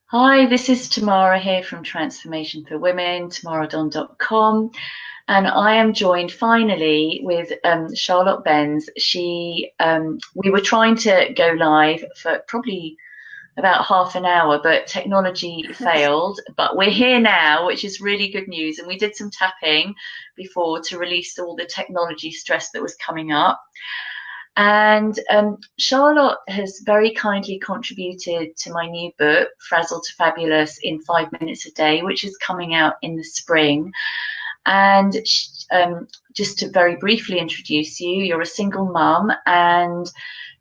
Hi, this is Tamara here from Transformation for Women, tamaradon.com, and I am joined finally with Charlotte Benz. We were trying to go live for probably about half an hour, but technology failed. But we're here now, which is really good news. And we did some tapping before to release all the technology stress that was coming up. And Charlotte has very kindly contributed to my new book, Frazzle to Fabulous in 5 Minutes a Day, which is coming out in the spring. And just to very briefly introduce you, you're a single mum and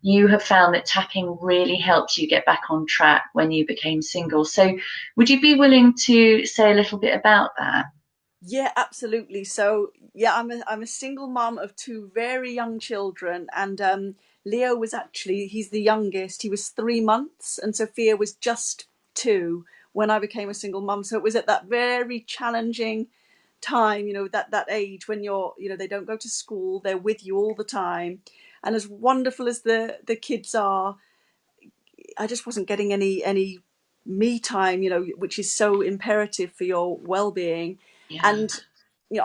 you have found that tapping really helped you get back on track when you became single. So, would you be willing to say a little bit about that? Yeah, absolutely. So, yeah, I'm a single mum of two very young children, and Leo was actually he's the youngest. He was 3 months, and Sophia was just two when I became a single mum. So it was at that very challenging time, that age when they don't go to school, they're with you all the time, and as wonderful as the kids are, I just wasn't getting any me time, which is so imperative for your well-being. Yeah. And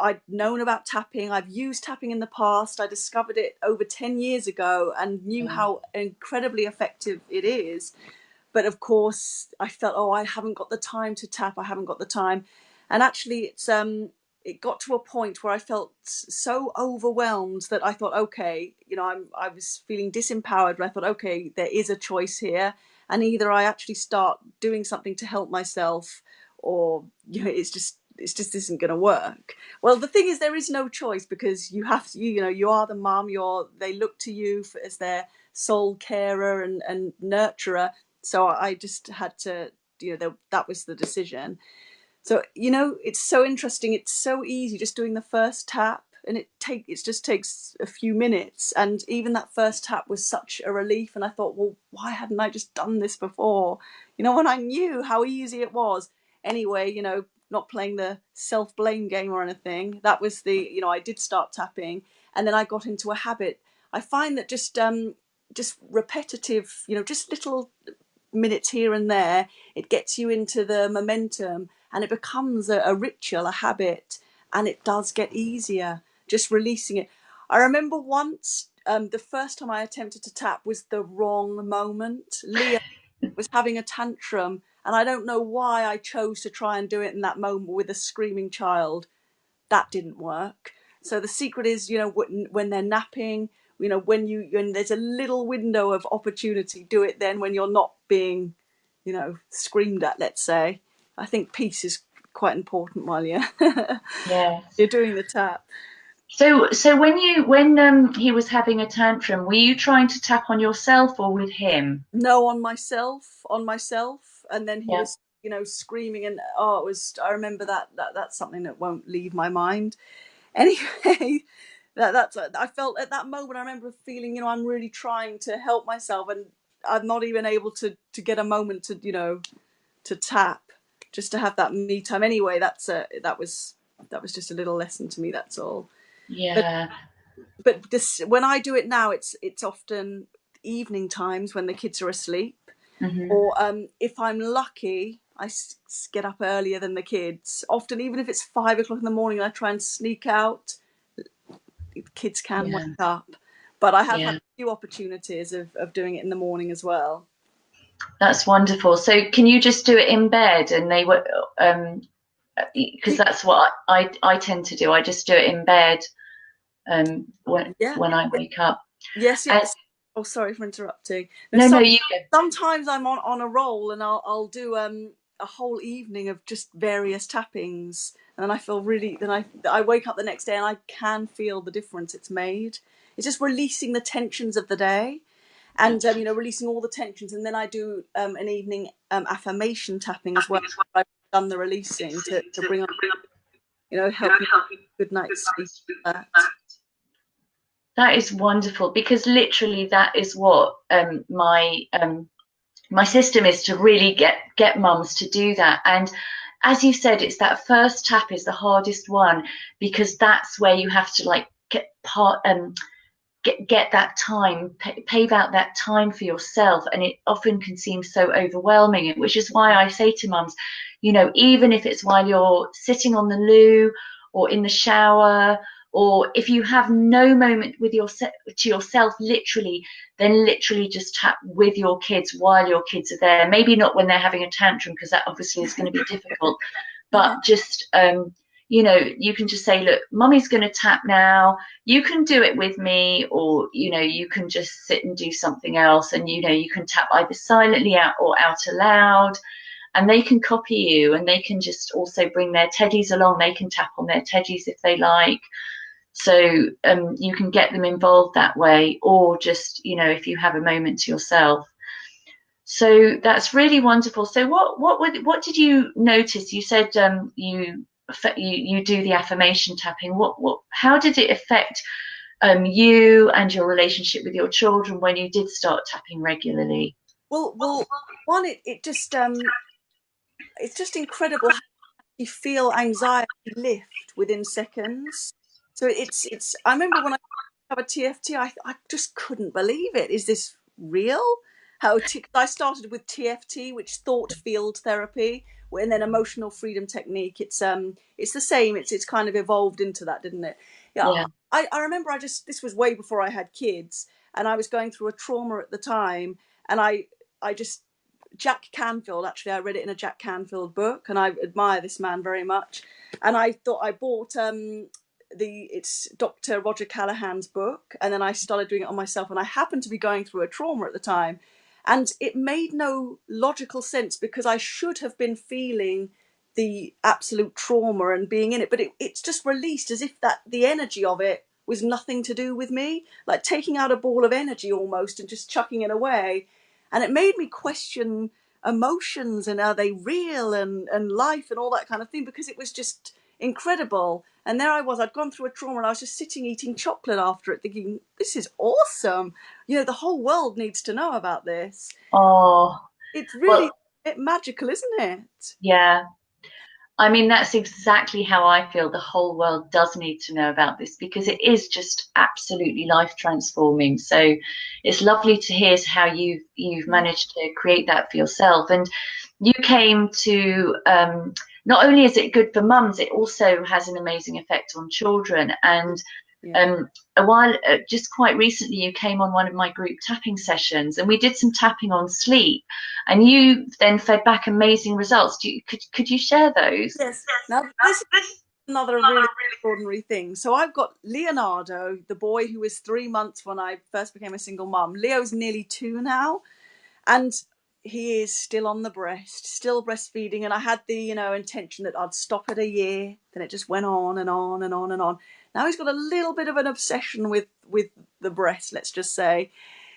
I'd known about tapping. I've used tapping in the past. I discovered it over 10 years ago and knew Yeah. how incredibly effective it is. But of course, I felt, oh, I haven't got the time to tap. I haven't got the time. And actually, it got to a point where I felt so overwhelmed that I thought, okay, I was feeling disempowered. But I thought, okay, there is a choice here, and either I actually start doing something to help myself, or it's just isn't going to work. Well, the thing is, there is no choice because you have to. You are the mum. They look to you as their sole carer and nurturer. So I just had to. That was the decision. So it's so interesting. It's so easy just doing the first tap, and it just takes a few minutes. And even that first tap was such a relief. And I thought, well, why hadn't I just done this before? When I knew how easy it was. Anyway, not playing the self blame game or anything. That was I did start tapping, and then I got into a habit. I find that just repetitive, just little minutes here and there, it gets you into the momentum and it becomes a ritual, a habit, and it does get easier just releasing it. I remember once, the first time I attempted to tap was the wrong moment. Leah was having a tantrum, and I don't know why I chose to try and do it in that moment with a screaming child. That didn't work. So the secret is, when they're napping, when there's a little window of opportunity, do it then when you're not being, screamed at, let's say. I think peace is quite important while you're Yes. you're doing the tap. So when he was having a tantrum, were you trying to tap on yourself or with him? No, on myself, and then he Yeah. was, screaming, and oh, it was. I remember that's something that won't leave my mind. Anyway, that's I felt at that moment. I remember feeling, I'm really trying to help myself, and I'm not even able to get a moment to tap, just to have that me time. Anyway, that was just a little lesson to me. That's all. But Yeah. this, when I do it now, it's often evening times when the kids are asleep, Hmm. or if I'm lucky, I get up earlier than the kids. Often, even if it's 5 o'clock in the morning, I try and sneak out. Kids can wake Yeah. up, but I have had Yeah. a few opportunities of doing it in the morning as well. That's wonderful. So can you just do it in bed and they were because that's what I tend to do. I just do it in bed Yeah. when I wake up. Yes, And yes. Oh, sorry for interrupting. No, no, no, you go. sometimes I'm on a roll, and I'll do a whole evening of just various tappings, and then I feel really. Then I wake up the next day and I can feel the difference it's made. It's just releasing the tensions of the day, and releasing all the tensions, and then I do an evening affirmation tapping as well. I've done the releasing to bring on, help me good night's sleep. That is wonderful because literally that is what my system is to really get mums to do that. And as you said, it's that first tap is the hardest one because that's where you have to like get part get that time, pave out that time for yourself. And it often can seem so overwhelming, which is why I say to mums, you know, even if it's while you're sitting on the loo or in the shower, or if you have no moment with to yourself, literally, then literally just tap with your kids while your kids are there. Maybe not when they're having a tantrum, because that obviously is going to be difficult, but just you know, you can just say, look, mummy's going to tap now, you can do it with me, or you know, you can just sit and do something else, and you know, you can tap either silently out or out aloud, and they can copy you, and they can just also bring their teddies along, they can tap on their teddies if they like. So you can get them involved that way, or just, you know, if you have a moment to yourself. So that's really wonderful. So what did you notice? You said you do the affirmation tapping. How did it affect you and your relationship with your children when you did start tapping regularly? Well, one, it just it's just incredible how you feel anxiety lift within seconds. So it's. I remember when I have a TFT, I just couldn't believe it. Is this real? I started with TFT, which thought field therapy, and then emotional freedom technique. It's the same. It's kind of evolved into that, didn't it? Yeah. Yeah, I remember this was way before I had kids, and I was going through a trauma at the time, and I just Jack Canfield, actually, I read it in a Jack Canfield book, and I admire this man very much. And I thought I bought it's Dr. Roger Callahan's book, and then I started doing it on myself. And I happened to be going through a trauma at the time, and it made no logical sense because I should have been feeling the absolute trauma and being in it, but it's just released as if that the energy of it was nothing to do with me, like taking out a ball of energy almost and just chucking it away. And it made me question emotions and are they real, and life and all that kind of thing, because it was just incredible. And there I was, I'd gone through a trauma, and I was just sitting eating chocolate after it thinking, this is awesome, you know, the whole world needs to know about this. oh It's well, really magical, isn't it? yeah, I mean, that's exactly how I feel. The whole world does need to know about this, because it is just absolutely life transforming. So it's lovely to hear how you've managed to create that for yourself. And you came to, not only is it good for mums, it also has an amazing effect on children. And Yeah. just quite recently, you came on one of my group tapping sessions, and we did some tapping on sleep, and you then fed back amazing results. Could you share those? Yes. Now this is another really extraordinary thing. So I've got Leonardo, the boy who was 3 months when I first became a single mum. Leo's nearly 2 now, and he is still on the breast, still breastfeeding. And I had the, intention that I'd stop at a year. Then it just went on and on and on and on. Now he's got a little bit of an obsession with the breast, let's just say.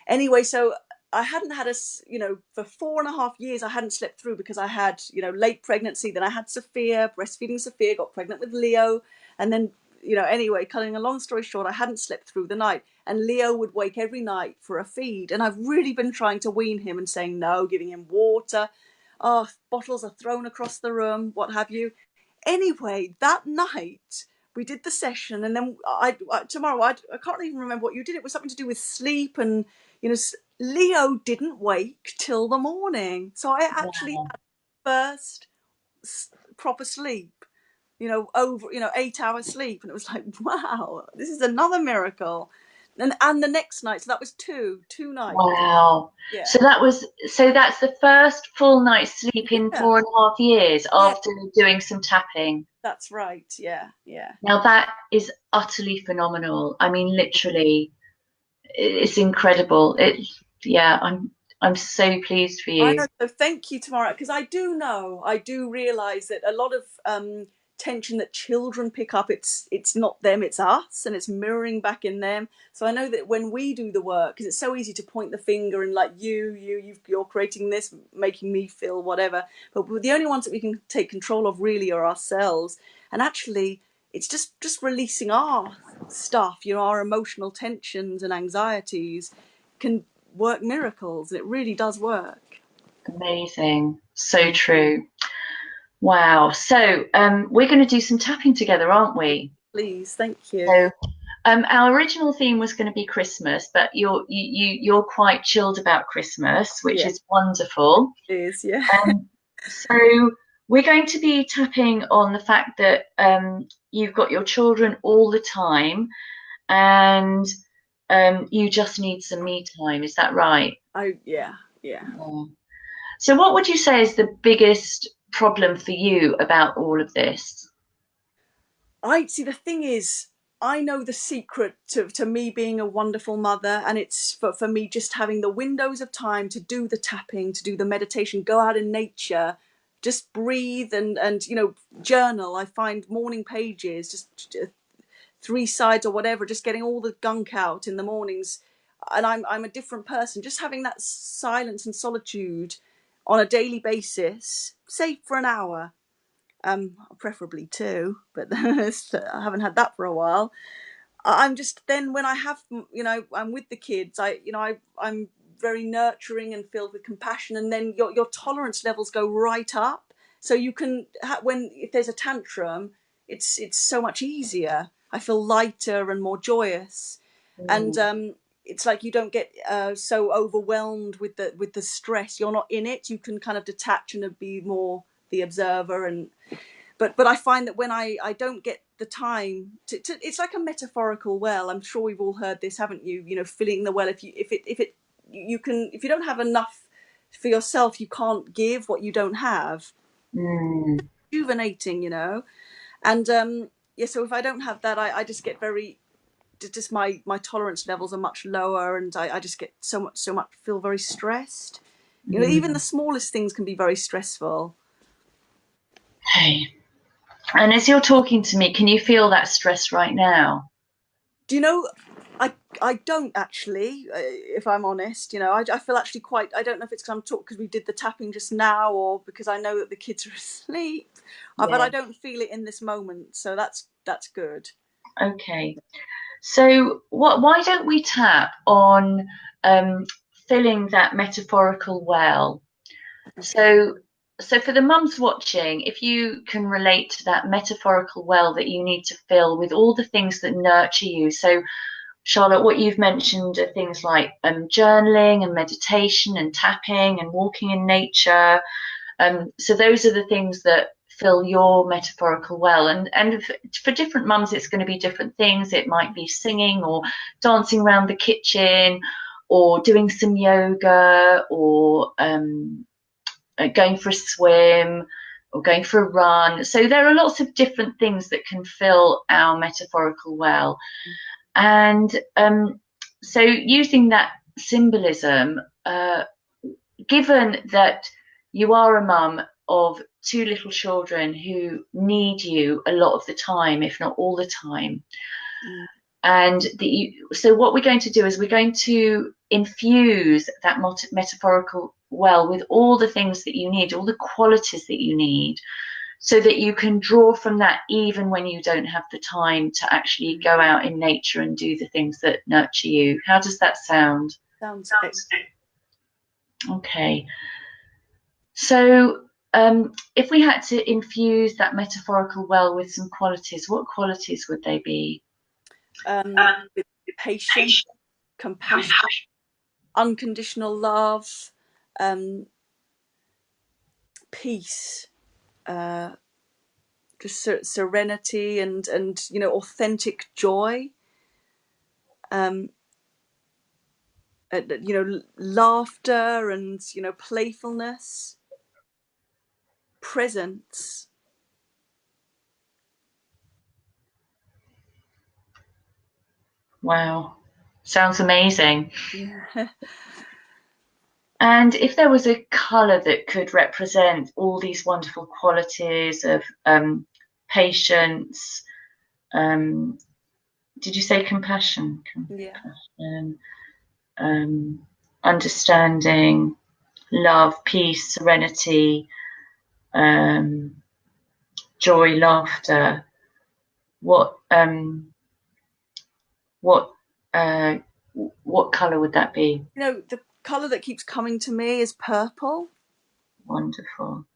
Anyway, so I hadn't had for 4.5 years, I hadn't slept through because I had, late pregnancy. Then I had Sophia, breastfeeding Sophia, got pregnant with Leo. And then, anyway, cutting a long story short, I hadn't slept through the night. And Leo would wake every night for a feed. And I've really been trying to wean him and saying no, giving him water. Oh, bottles are thrown across the room, what have you. Anyway, that night we did the session, and then tomorrow I can't even remember what you did. It was something to do with sleep, and Leo didn't wake till the morning. So I actually Wow. had first proper sleep, over 8 hours sleep, and it was like, wow, this is another miracle. And the next night, so that was two nights. Wow. Yeah, So that's the first full night's sleep in yeah, 4.5 years yeah. after doing some tapping. That's right. Yeah, yeah. Now that is utterly phenomenal. I mean, literally, it's incredible. Yeah, I'm so pleased for I know. you. So thank you, Tamara, because I do realise that a lot of tension that children pick up, it's not them, it's us, and it's mirroring back in them. So I know that when we do the work, because it's so easy to point the finger and like you're creating this, making me feel whatever. But the only ones that we can take control of really are ourselves. And actually, it's just releasing our stuff, our emotional tensions and anxieties can work miracles. It really does work. Amazing. So true. Wow. So we're going to do some tapping together, aren't we? Please, thank you. So Our original theme was going to be Christmas, but you're quite chilled about Christmas, which Yeah, is wonderful. it is. Yeah. So we're going to be tapping on the fact that you've got your children all the time, and you just need some me time. Is that right? Yeah, yeah. Yeah. So what would you say is the biggest problem for you about all of this? I see. The thing is, I know the secret to me being a wonderful mother, and it's for me just having the windows of time to do the tapping, to do the meditation, go out in nature, just breathe and journal. I find morning pages, just 3 sides or whatever, just getting all the gunk out in the mornings, and I'm a different person. Just having that silence and solitude on a daily basis, say for an hour, preferably two, but I haven't had that for a while. I'm just, then when I have, I'm with the kids, I'm very nurturing and filled with compassion, and then your tolerance levels go right up. So you can, when if there's a tantrum, it's so much easier. I feel lighter and more joyous, and Mm, it's like you don't get so overwhelmed with the stress. You're not in it. You can kind of detach and be more the observer. And but I find that when I don't get the time to it's like a metaphorical well. I'm sure we've all heard this, haven't you? Filling the well. If you can, if you don't have enough for yourself, you can't give what you don't have. mm, Rejuvenating. And yeah, so if I don't have that, I just get very, just my tolerance levels are much lower, and I just get so much feel very stressed. Even the mm. smallest things can be very stressful. Hey. And as you're talking to me, can you feel that stress right now? Do you know, I don't actually, if I'm honest. I feel actually quite, I don't know if it's because I'm talking because we did the tapping just now, or because I know that the kids are asleep, but I Yeah. don't feel it in this moment, so that's good. Okay. So why don't we tap on um, filling that metaphorical well? Okay. So, so for the mums watching, if you can relate to that metaphorical well that you need to fill with all the things that nurture you. So, Charlotte, what you've mentioned are things like journaling and meditation and tapping and walking in nature. So those are the things that fill your metaphorical well. And for different mums, it's going to be different things. It might be singing or dancing around the kitchen or doing some yoga or going for a swim or going for a run. So there are lots of different things that can fill our metaphorical well. And so using that symbolism, given that you are a mum of two little children who need you a lot of the time, if not all the time, Mm. and so what we're going to do is we're going to infuse that metaphorical well with all the things that you need, all the qualities that you need, so that you can draw from that even when you don't have the time to actually go out in nature and do the things that nurture you. How does that sound? Sounds Okay. So, if we had to infuse that metaphorical well with some qualities, what qualities would they be? with patience, compassion, unconditional love, um, peace, uh, just serenity, and authentic joy. Um, laughter and playfulness, presence. Wow, sounds amazing. Yeah. And if there was a colour that could represent all these wonderful qualities of patience, um, did you say compassion? Yeah. Compassion, understanding, love, peace, serenity, um, joy, laughter. What what uh, what colour would that be? The color that keeps coming to me is purple. Wonderful.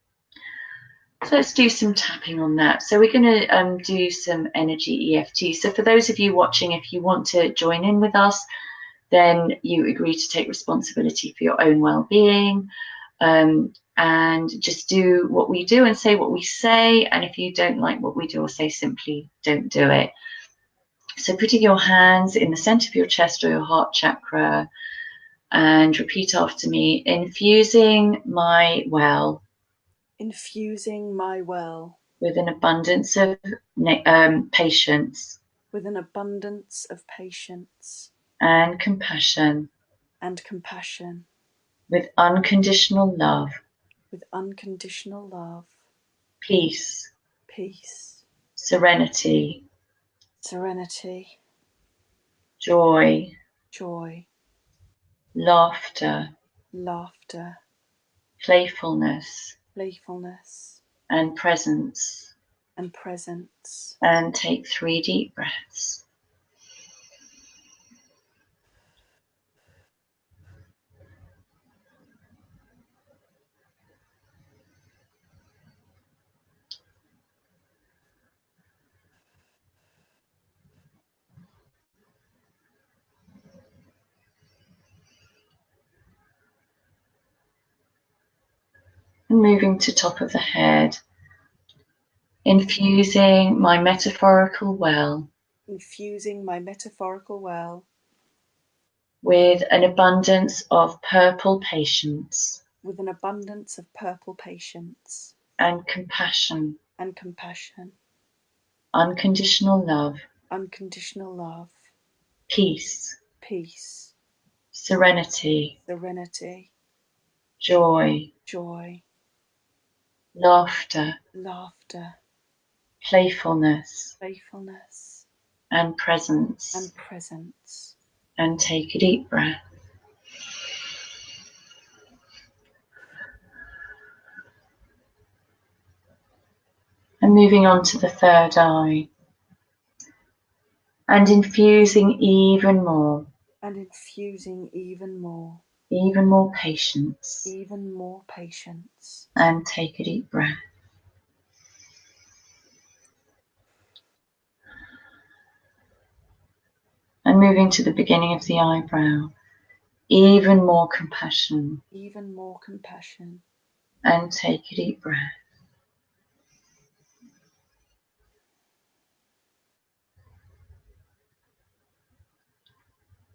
So let's do some tapping on that. So we're going to do some energy EFT. So for those of you watching, if you want to join in with us, then you agree to take responsibility for your own well-being, and just do what we do and say what we say. And if you don't like what we do or say, simply don't do it. So putting your hands in the center of your chest or your heart chakra, and repeat after me: infusing my well. Infusing my well. With an abundance of patience. With an abundance of patience. And compassion. And compassion. With unconditional love. With unconditional love. Peace. Peace. Serenity. Serenity. Joy. Joy. Laughter. Laughter. Playfulness. Playfulness. And presence. And presence. And take 3 deep breaths. And moving to top of the head. Infusing my metaphorical well. Infusing my metaphorical well. With an abundance of purple patience. With an abundance of purple patience. And compassion. And compassion. Unconditional love. Unconditional love. Peace. Peace. Serenity. Serenity. Joy. Joy. Laughter. Laughter. Playfulness. Playfulness. And presence. And presence. And take a deep breath. And moving on to the third eye. And infusing even more. And infusing even more. Even more patience. Even more patience. And take a deep breath. And moving to the beginning of the eyebrow. Even more compassion. Even more compassion. And take a deep breath.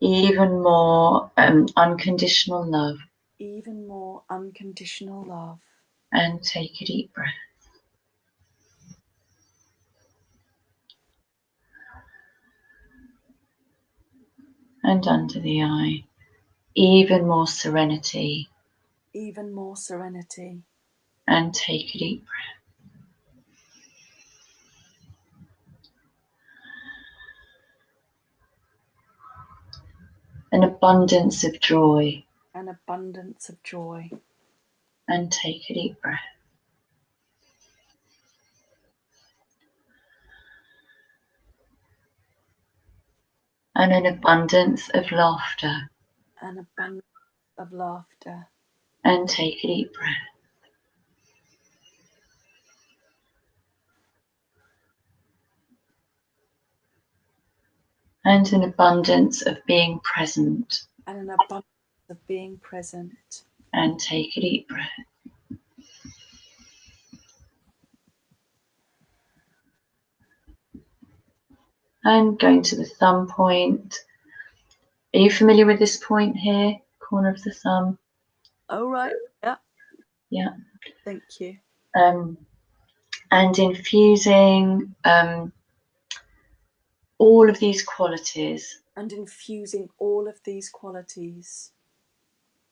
Even more unconditional love. Even more unconditional love. And take a deep breath. And under the eye, even more serenity. Even more serenity. And take a deep breath. An abundance of joy. An abundance of joy. And take a deep breath. And an abundance of laughter. An abundance of laughter. And take a deep breath. And an abundance of being present. And an abundance of being present. And take a deep breath. And going to the thumb point. Are you familiar with this point here? Corner of the thumb. Oh, right. Yeah. Yeah. Thank you. And infusing all of these qualities. And infusing all of these qualities.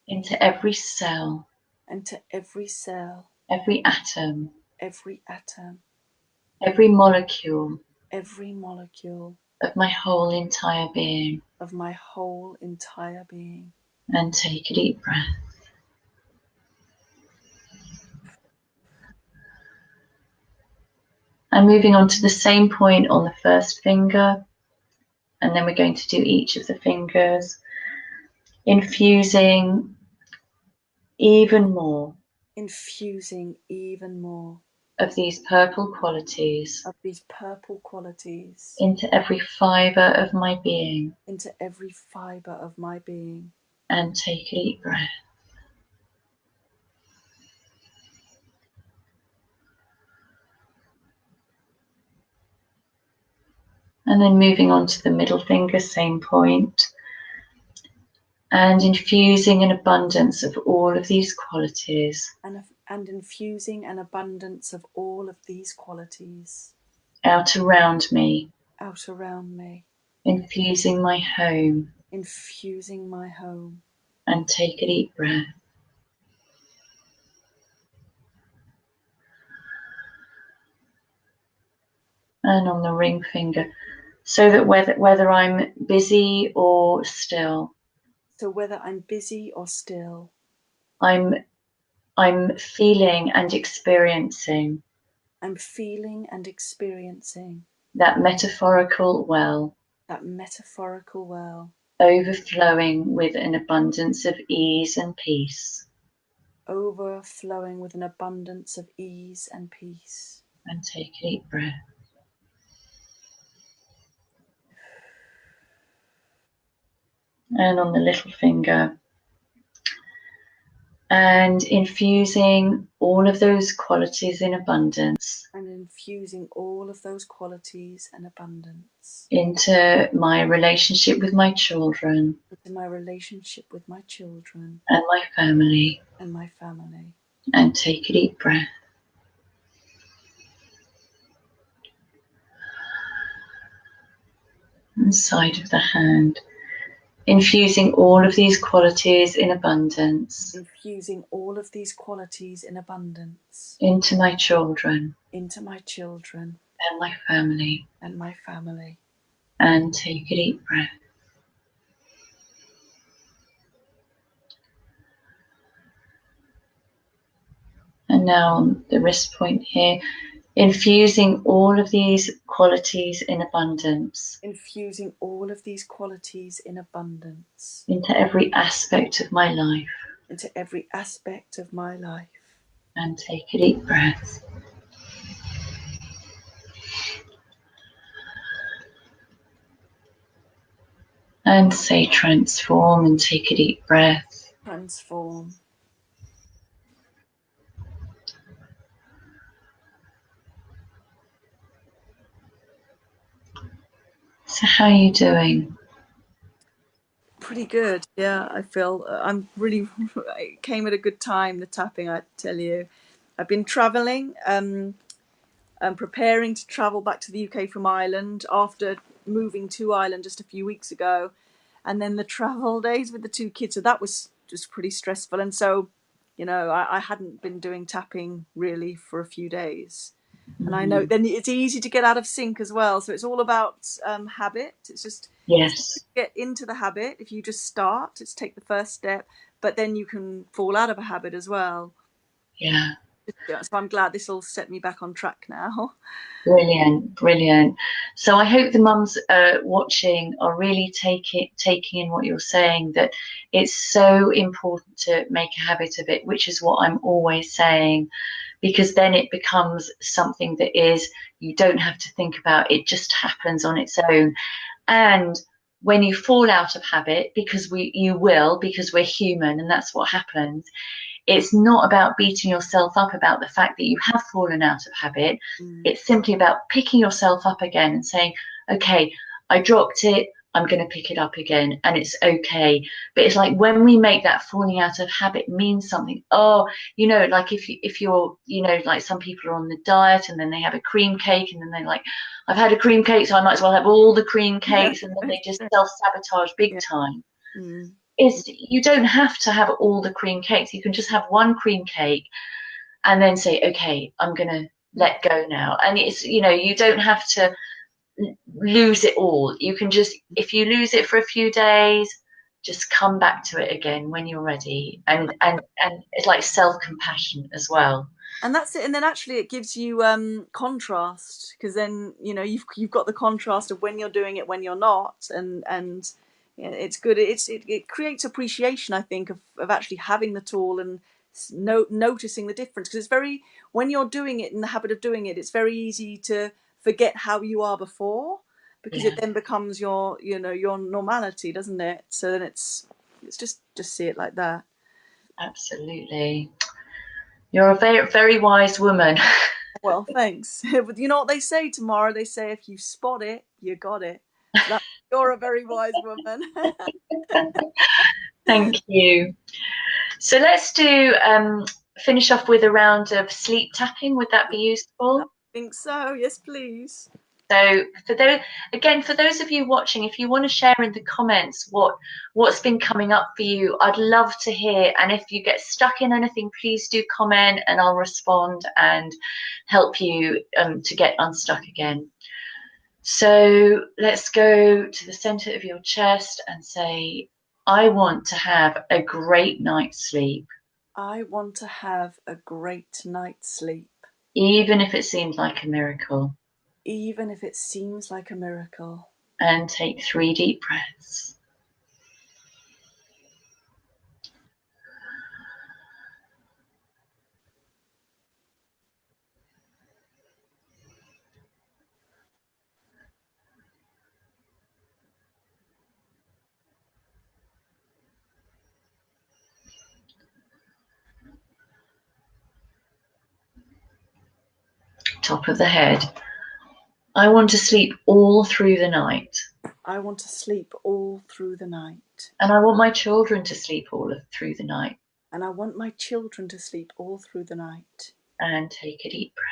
Into every cell. Into every cell. Every atom. Every atom. Every molecule. Every molecule. Of my whole entire being. Of my whole entire being. And take a deep breath. And moving on to the same point on the first finger. And then we're going to do each of the fingers. Infusing even more. Infusing even more. of these purple qualities of these purple qualities into every fibre of my being. into every fibre of my being. And take a deep breath. And then moving on to the middle finger, same point. And infusing an abundance of all of these qualities. And infusing an abundance of all of these qualities. Out around me. Out around me. Infusing my home. Infusing my home. And take a deep breath. And on the ring finger, so that whether I'm busy or still. So whether I'm busy or still. I'm feeling and experiencing. I'm feeling and experiencing. That metaphorical well. That metaphorical well. Overflowing with an abundance of ease and peace. Overflowing with an abundance of ease and peace. And take a deep breath. And on the little finger. And infusing all of those qualities in abundance. And infusing all of those qualities and abundance. Into my relationship with my children. Into my relationship with my children. And my family. And my family. And take a deep breath. Inside of the hand. Infusing all of these qualities in abundance. Infusing all of these qualities in abundance. Into my children. Into my children. And my family. And my family. And take a deep breath. And now on the wrist point here, infusing all of these qualities in abundance. Infusing all of these qualities in abundance. Into every aspect of my life. Into every aspect of my life. And take a deep breath. And say transform and take a deep breath. Transform. So how are you doing? Pretty good. Yeah, I feel I'm really, it came at a good time, the tapping, I tell you. I've been travelling, I'm preparing to travel back to the UK from Ireland after moving to Ireland just a few weeks ago. And then the travel days with the two kids, so that was just pretty stressful. And so, you know, I hadn't been doing tapping really for a few days. And I know then it's easy to get out of sync as well. So it's all about habit. It's just get into the habit. If you just start, it's take the first step, but then you can fall out of a habit as well. Yeah. So I'm glad this all set me back on track now. Brilliant, brilliant. So I hope the mums watching are really taking in what you're saying, that it's so important to make a habit of it, which is what I'm always saying, because then it becomes something that is, you don't have to think about, it just happens on its own. And when you fall out of habit, because you will, because we're human and that's what happens, it's not about beating yourself up about the fact that you have fallen out of habit. It's simply about picking yourself up again and saying, okay, I dropped it, I'm going to pick it up again, and it's okay. But it's like when we make that falling out of habit mean something. Oh, you know, like if you're, you know, like some people are on the diet and then they have a cream cake and then they're like, I've had a cream cake, so I might as well have all the cream cakes, and then they just self-sabotage big time. Is you don't have to have all the cream cakes. You can just have one cream cake and then say, okay, I'm going to let go now. And it's, you know, you don't have to lose it all. You can just, if you lose it for a few days, just come back to it again when you're ready. And it's like self-compassion as well. And that's it. And then actually it gives you contrast, because then, you know, you've got the contrast of when you're doing it, when you're not, and yeah, it's good. It creates appreciation, I think, of actually having the tool and noticing the difference, because it's very, when you're doing it in the habit of doing it, it's very easy to forget how you are before, because Yeah, it then becomes your, your normality, doesn't it? So then it's just see it like that. absolutely. You're a very, very wise woman. Well, thanks. But you know what they say, Tamara? They say if you spot it, you got it. So you're a very wise woman. Thank you. So let's do finish off with a round of sleep tapping. Would that be I useful? think so. Yes, please. So for those of you watching, if you want to share in the comments what's been coming up for you, I'd love to hear. And if you get stuck in anything, please do comment and I'll respond and help you to get unstuck again. So let's go to the center of your chest and say, I want to have a great night's sleep. I want to have a great night's sleep. Even if it seems like a miracle. Even if it seems like a miracle. And take 3 deep breaths. Top of the head. I want to sleep all through the night. I want to sleep all through the night. And I want my children to sleep all through the night. And I want my children to sleep all through the night. And take a deep breath.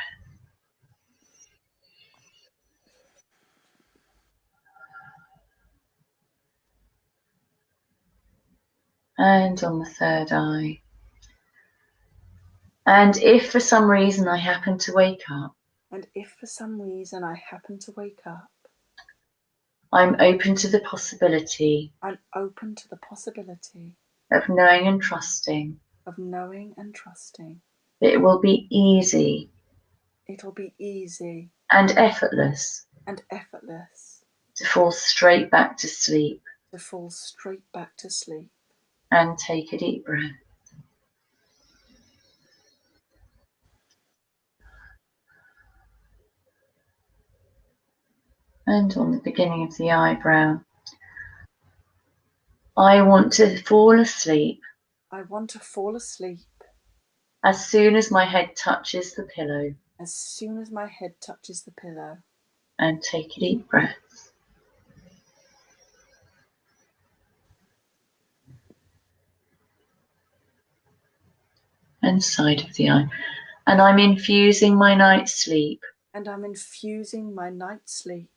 And on the third eye. And if for some reason I happen to wake up. And if for some reason I happen to wake up. I'm open to the possibility. I'm open to the possibility. Of knowing and trusting. Of knowing and trusting. It will be easy. It'll be easy. And effortless. And effortless. To fall straight back to sleep. To fall straight back to sleep. And take a deep breath. And on the beginning of the eyebrow. I want to fall asleep. I want to fall asleep. As soon as my head touches the pillow. As soon as my head touches the pillow. And take a deep breath. And side of the eye. And I'm infusing my night's sleep. And I'm infusing my night's sleep.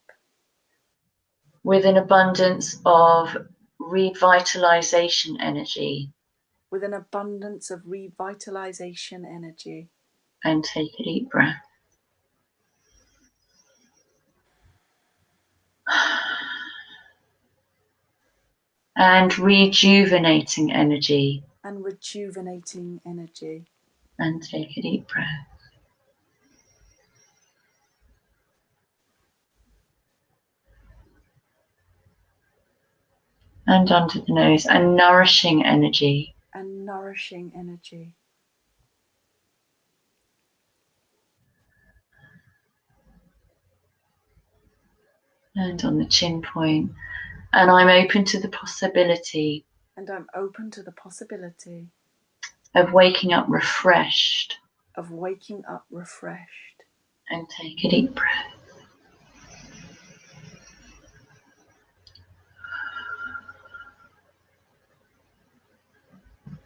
With an abundance of revitalization energy. With an abundance of revitalization energy. And take a deep breath. And rejuvenating energy. And rejuvenating energy. And take a deep breath. And under the nose. And nourishing energy. And nourishing energy. And on the chin point. And I'm open to the possibility. And I'm open to the possibility. Of waking up refreshed. Of waking up refreshed. And take a deep breath.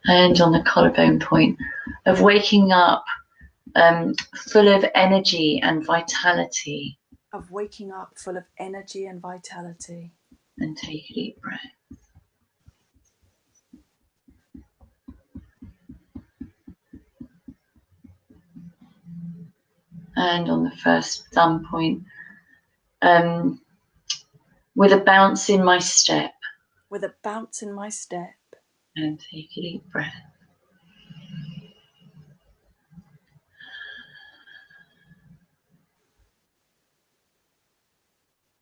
And on the collarbone point. Of waking up full of energy and vitality. Of waking up full of energy and vitality. And take a deep breath. And on the first thumb point, with a bounce in my step. With a bounce in my step. And take a deep breath.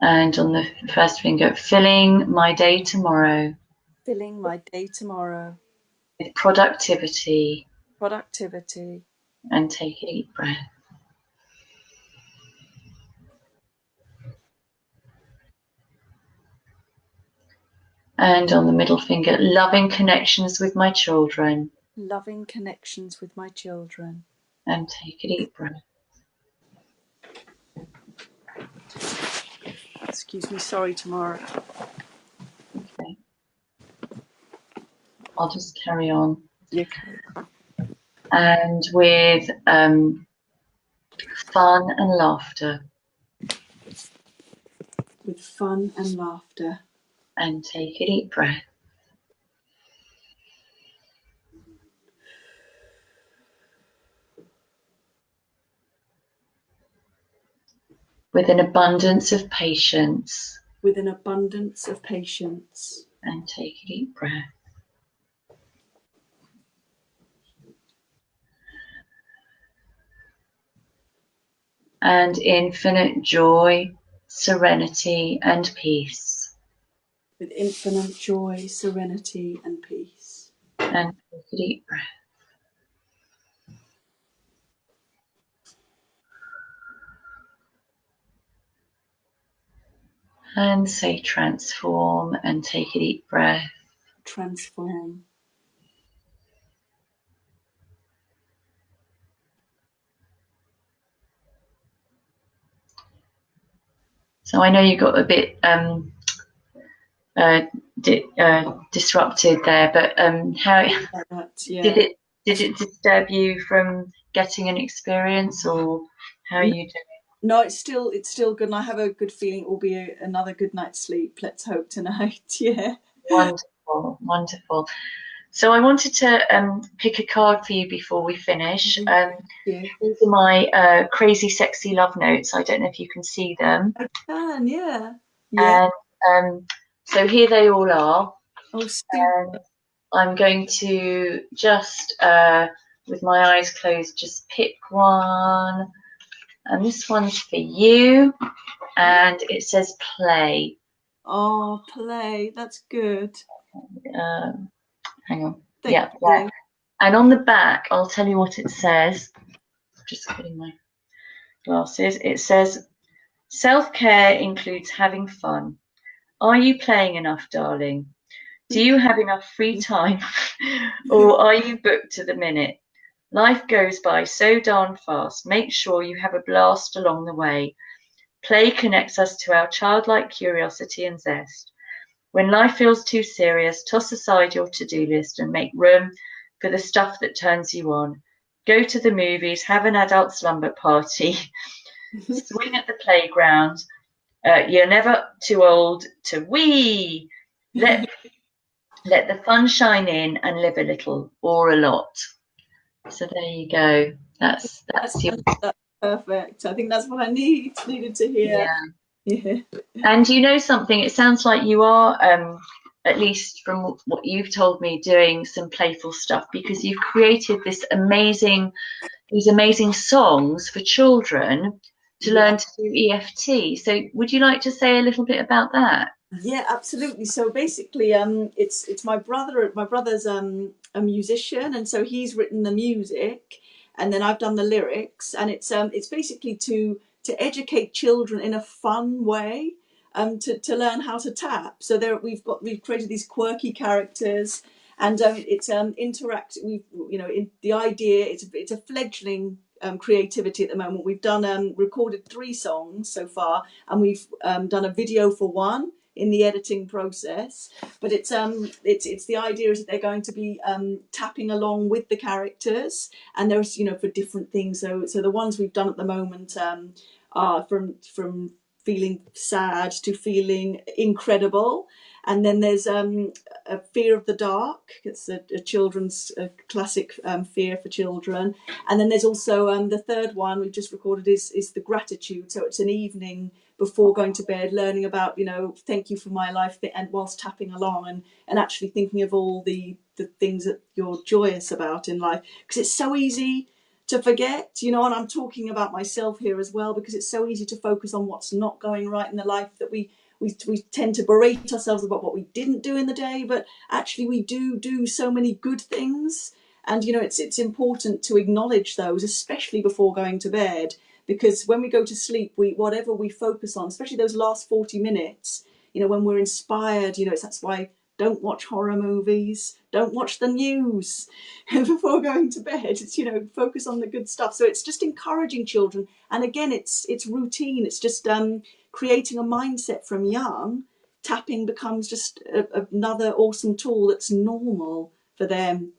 And on the first finger, filling my day tomorrow. Filling my day tomorrow. With productivity. productivity. And take a deep breath. And on the middle finger, loving connections with my children. Loving connections with my children. And take a deep breath. Excuse me, sorry, Tamara. Okay. I'll just carry on. Okay. And with fun and laughter. With fun and laughter. And take a deep breath. With an abundance of patience. With an abundance of patience. And take a deep breath. And infinite joy, serenity, and peace. With infinite joy, serenity, and peace. And take a deep breath. And say transform and take a deep breath. Transform. So I know you got a bit disrupted there, but how yeah. did it disturb you from getting an experience, or how are you doing? No, it's still good, and I have a good feeling it will be another good night's sleep. Let's hope tonight. Yeah. Wonderful, wonderful. So I wanted to pick a card for you before we finish. Yeah. These are my crazy, sexy love notes. I don't know if you can see them. I can, yeah. Yeah. And so here they all are. Oh, super. I'm going to just, with my eyes closed, just pick one. And this one's for you. And it says play. Oh, play. That's good. Hang on. Thank you. Yeah. And on the back, I'll tell you what it says. Just putting my glasses. It says, self-care includes having fun. Are you playing enough, darling? Do you have enough free time? Or are you booked to the minute? Life goes by so darn fast. Make sure you have a blast along the way. Play connects us to our childlike curiosity and zest. When life feels too serious, toss aside your to-do list and make room for the stuff that turns you on. Go to the movies, have an adult slumber party, swing at the playground. You're never too old to wee. Let the fun shine in and live a little or a lot. So there you go. That's perfect. I think that's what I needed to hear. Yeah. And you know something? It sounds like you are, at least from what you've told me, doing some playful stuff, because you've created these amazing songs for children to learn to do EFT. So would you like to say a little bit about that? Yeah, absolutely. So basically, it's my brother. My brother's a musician, and so he's written the music, and then I've done the lyrics, and it's basically to educate children in a fun way, to learn how to tap. So we've created these quirky characters, and it's interact. The idea it's a fledgling creativity at the moment. We've done recorded 3 songs so far, and we've done a video for one in the editing process, but it's the idea is that they're going to be tapping along with the characters, and there's for different things. So the ones we've done at the moment are from feeling sad to feeling incredible, and then there's a fear of the dark. It's a children's classic fear for children, and then there's also the third one we've just recorded is the gratitude. So it's an evening before going to bed, learning about, thank you for my life, and whilst tapping along and actually thinking of all the things that you're joyous about in life, because it's so easy to forget, and I'm talking about myself here as well, because it's so easy to focus on what's not going right in the life, that we tend to berate ourselves about what we didn't do in the day, but actually we do so many good things. And it's important to acknowledge those, especially before going to bed, because when we go to sleep, whatever we focus on, especially those last 40 minutes, when we're inspired, that's why don't watch horror movies, don't watch the news before going to bed. It's, focus on the good stuff. So it's just encouraging children. And again, it's routine. It's just creating a mindset from young. Tapping becomes just another awesome tool that's normal for them.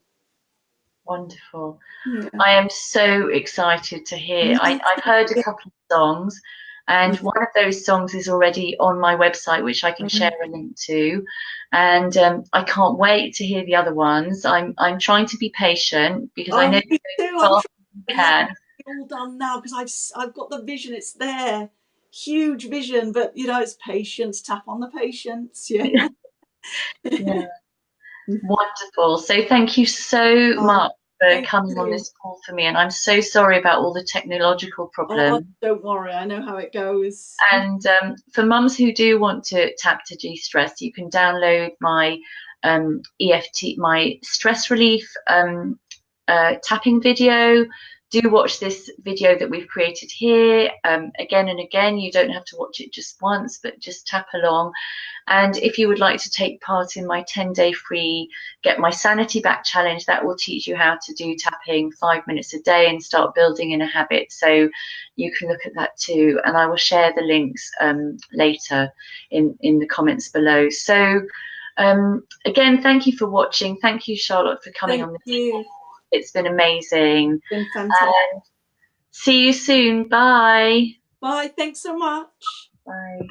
Wonderful. Yeah. I am so excited to hear. I've heard a couple of songs, and one of those songs is already on my website, which I can share a link to. And I can't wait to hear the other ones. I'm trying to be patient because I Oh, know me too. I'm fast trying you to have can. it all done now because I've got the vision. It's there, huge vision. But it's patience. Tap on the patience. Yeah. Yeah, wonderful. So thank you so Oh, much for thank coming on you. this call for me, and I'm so sorry about all the technological Oh, problems. don't worry. I know how it goes. And for mums who do want to tap to de-stress, you can download my EFT, my stress relief tapping video. Do watch this video that we've created here again and again. You don't have to watch it just once, but just tap along. And if you would like to take part in my 10-day free Get My Sanity Back challenge, that will teach you how to do tapping 5 minutes a day and start building in a habit. So you can look at that too. And I will share the links later in the comments below. So again, thank you for watching. Thank you, Charlotte, for coming Thank on this call. you. It's been amazing. It's been fantastic. See you soon. Bye. Bye. Thanks so much. Bye.